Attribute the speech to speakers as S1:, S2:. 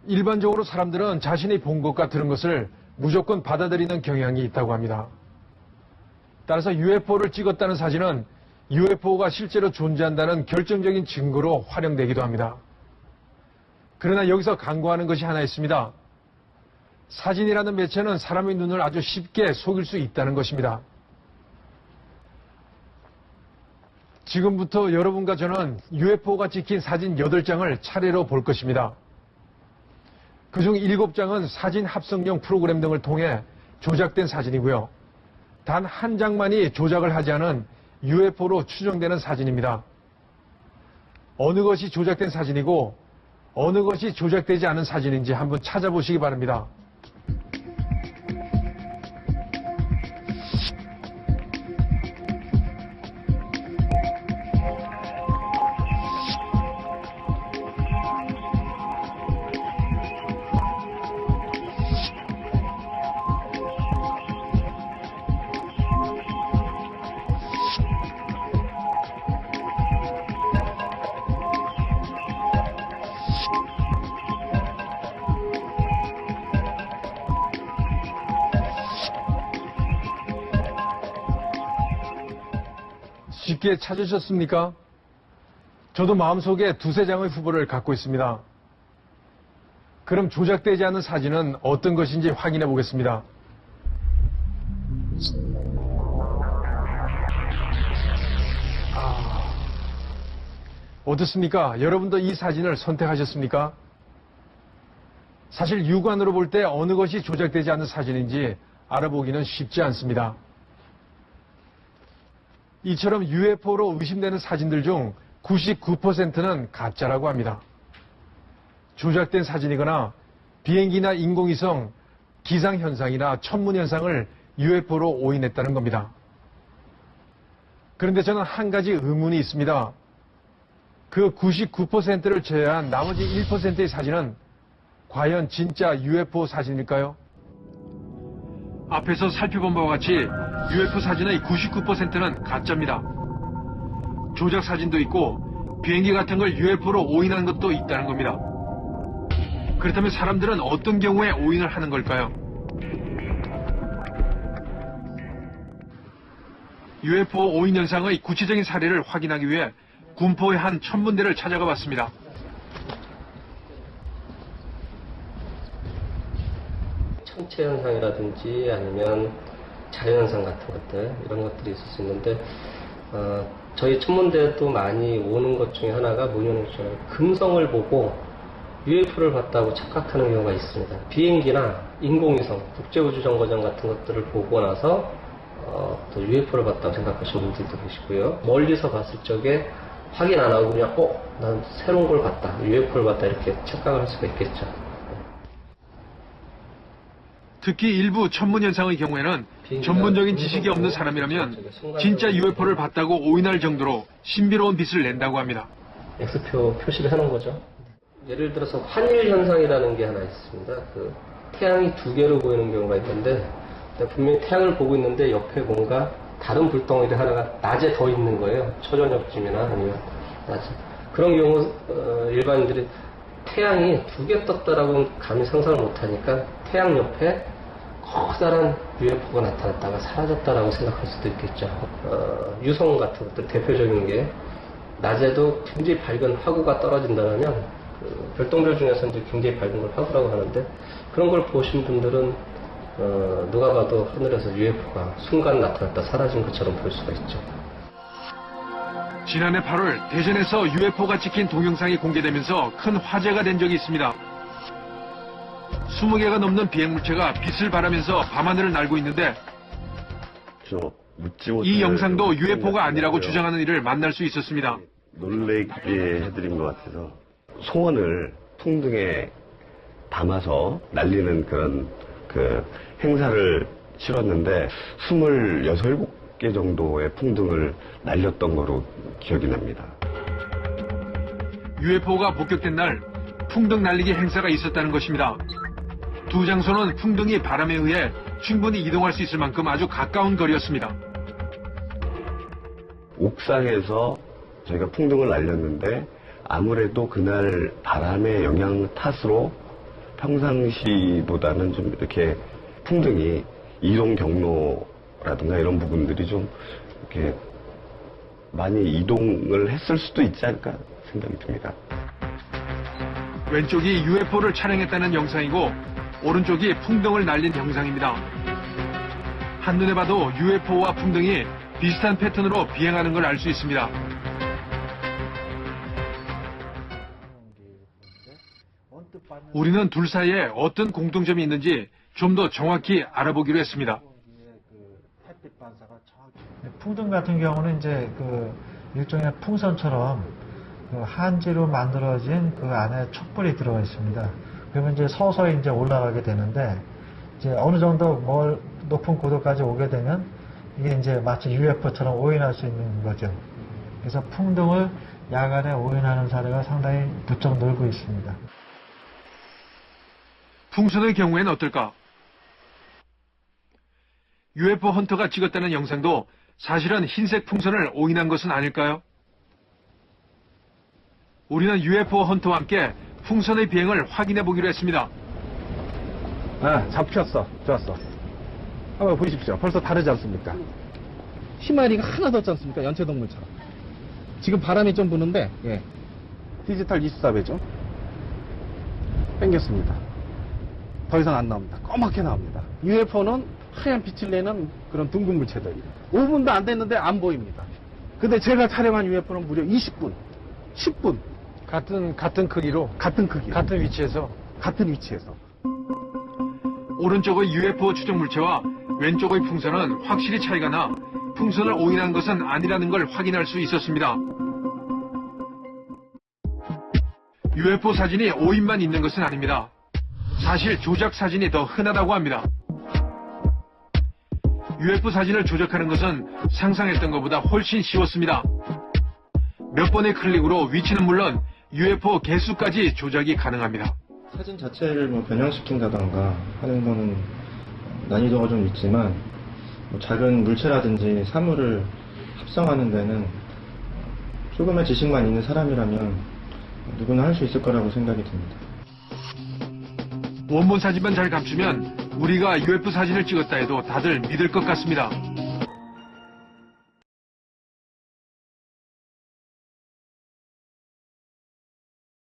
S1: 일반적으로 사람들은 자신이 본 것과 들은 것을 무조건 받아들이는 경향이 있다고 합니다. 따라서 UFO를 찍었다는 사진은 UFO가 실제로 존재한다는 결정적인 증거로 활용되기도 합니다. 그러나 여기서 간과하는 것이 하나 있습니다. 사진이라는 매체는 사람의 눈을 아주 쉽게 속일 수 있다는 것입니다. 지금부터 여러분과 저는 UFO가 찍힌 사진 8장을 차례로 볼 것입니다. 그중 7장은 사진 합성용 프로그램 등을 통해 조작된 사진이고요. 단 한 장만이 조작을 하지 않은 UFO로 추정되는 사진입니다. 어느 것이 조작된 사진이고 어느 것이 조작되지 않은 사진인지 한번 찾아보시기 바랍니다. 쉽게 찾으셨습니까? 저도 마음속에 두세 장의 후보를 갖고 있습니다. 그럼 조작되지 않은 사진은 어떤 것인지 확인해 보겠습니다. 어떻습니까? 여러분도 이 사진을 선택하셨습니까? 사실 육안으로 볼 때 어느 것이 조작되지 않은 사진인지 알아보기는 쉽지 않습니다. 이처럼 UFO로 의심되는 사진들 중 99%는 가짜라고 합니다. 조작된 사진이거나 비행기나 인공위성, 기상현상이나 천문현상을 UFO로 오인했다는 겁니다. 그런데 저는 한 가지 의문이 있습니다. 그 99%를 제외한 나머지 1%의 사진은 과연 진짜 UFO 사진일까요? 앞에서 살펴본 바와 같이 UFO 사진의 99%는 가짜입니다. 조작 사진도 있고 비행기 같은 걸 UFO로 오인한 것도 있다는 겁니다. 그렇다면 사람들은 어떤 경우에 오인을 하는 걸까요? UFO 오인 현상의 구체적인 사례를 확인하기 위해 군포의 한 천문대를 찾아가 봤습니다.
S2: 천체 현상이라든지 아니면 자연현상 같은 것들, 이런 것들이 있을 수 있는데, 저희 천문대도 많이 오는 것 중에 하나가 뭐냐면 금성을 보고 UFO를 봤다고 착각하는 경우가 있습니다. 비행기나 인공위성, 국제우주정거장 같은 것들을 보고 나서 또 UFO를 봤다고 생각하시는 분들도 계시고요. 멀리서 봤을 적에 확인 안 하고 그냥 난 새로운 걸 봤다, UFO를 봤다, 이렇게 착각을 할 수가 있겠죠.
S1: 특히 일부 천문현상의 경우에는 전문적인 지식이 없는 사람이라면 진짜 UFO를 봤다고 오인할 정도로 신비로운 빛을 낸다고 합니다.
S2: X표 표시를 해놓은 거죠. 예를 들어서 환일현상이라는 게 하나 있습니다. 그 태양이 두 개로 보이는 경우가 있는데, 분명히 태양을 보고 있는데 옆에 뭔가 다른 불덩어리 하나가 낮에 더 있는 거예요. 초저녁쯤이나 아니면 낮에. 그런 경우 일반인들이 태양이 두 개 떴다라고 감히 상상을 못하니까 태양 옆에 커다란 UFO가 나타났다가 사라졌다라고 생각할 수도 있겠죠. 유성 같은 것들 대표적인 게 낮에도 굉장히 밝은 화구가 떨어진다면 별똥별 중에서 이제 굉장히 밝은 걸 화구라고 하는데, 그런 걸 보신 분들은 누가 봐도 하늘에서 UFO가 순간 나타났다 사라진 것처럼 볼 수가 있죠.
S1: 지난해 8월 대전에서 UFO가 찍힌 동영상이 공개되면서 큰 화제가 된 적이 있습니다. 20개가 넘는 비행물체가 빛을 발하면서 밤하늘을 날고 있는데, 이 영상도 UFO가 아니라고 주장하는 이를 만날 수 있었습니다.
S3: 놀래게 해드린 것 같아서 소원을 풍등에 담아서 날리는 그런 행사를 치렀는데 26, 7개 정도의 풍등을 날렸던 거로 기억이 납니다.
S1: UFO가 목격된 날 풍등 날리기 행사가 있었다는 것입니다. 두 장소는 풍등이 바람에 의해 충분히 이동할 수 있을 만큼 아주 가까운 거리였습니다.
S3: 옥상에서 저희가 풍등을 날렸는데 아무래도 그날 바람의 영향 탓으로 평상시보다는 좀 이렇게 풍등이 이동 경로라든가 이런 부분들이 좀 이렇게 많이 이동을 했을 수도 있지 않을까 생각이 듭니다.
S1: 왼쪽이 UFO를 촬영했다는 영상이고 오른쪽이 풍등을 날린 영상입니다. 한눈에 봐도 UFO와 풍등이 비슷한 패턴으로 비행하는 걸 알 수 있습니다. 우리는 둘 사이에 어떤 공통점이 있는지 좀 더 정확히 알아보기로 했습니다.
S4: 풍등 같은 경우는 이제 그 일종의 풍선처럼 그 한지로 만들어진 그 안에 촛불이 들어가 있습니다. 그러면 이제 서서히 이제 올라가게 되는데 이제 어느 정도 높은 고도까지 오게 되면 이게 이제 마치 UFO처럼 오인할 수 있는 거죠. 그래서 풍등을 야간에 오인하는 사례가 상당히 부쩍 늘고 있습니다.
S1: 풍선의 경우에는 어떨까? UFO 헌터가 찍었다는 영상도 사실은 흰색 풍선을 오인한 것은 아닐까요? 우리는 UFO 헌터와 함께 풍선의 비행을 확인해 보기로 했습니다.
S5: 잡혔어. 좋았어. 한번 보십시오. 벌써 다르지 않습니까? 희마리가 하나도 없지 않습니까? 연체동물처럼. 지금 바람이 좀 부는데, 예. 디지털 24배죠. 땡겼습니다. 더 이상 안 나옵니다. 까맣게 나옵니다. UFO는 하얀 빛을 내는 그런 둥근 물체들. 5분도 안 됐는데 안 보입니다. 근데 제가 촬영한 UFO는 무려 20분, 10분.
S1: 같은 크기로,
S5: 같은 크기.
S1: 같은 위치에서.
S5: 같은 위치에서.
S1: 오른쪽의 UFO 추적 물체와 왼쪽의 풍선은 확실히 차이가 나 풍선을 오인한 것은 아니라는 걸 확인할 수 있었습니다. UFO 사진이 오인만 있는 것은 아닙니다. 사실 조작 사진이 더 흔하다고 합니다. UFO 사진을 조작하는 것은 상상했던 것보다 훨씬 쉬웠습니다. 몇 번의 클릭으로 위치는 물론 UFO 개수까지 조작이 가능합니다.
S6: 사진 자체를 변형시킨다던가 하는 거는 난이도가 좀 있지만 작은 물체라든지 사물을 합성하는 데는 조금의 지식만 있는 사람이라면 누구나 할 수 있을 거라고 생각이 듭니다.
S1: 원본 사진만 잘 감추면 우리가 UFO 사진을 찍었다 해도 다들 믿을 것 같습니다.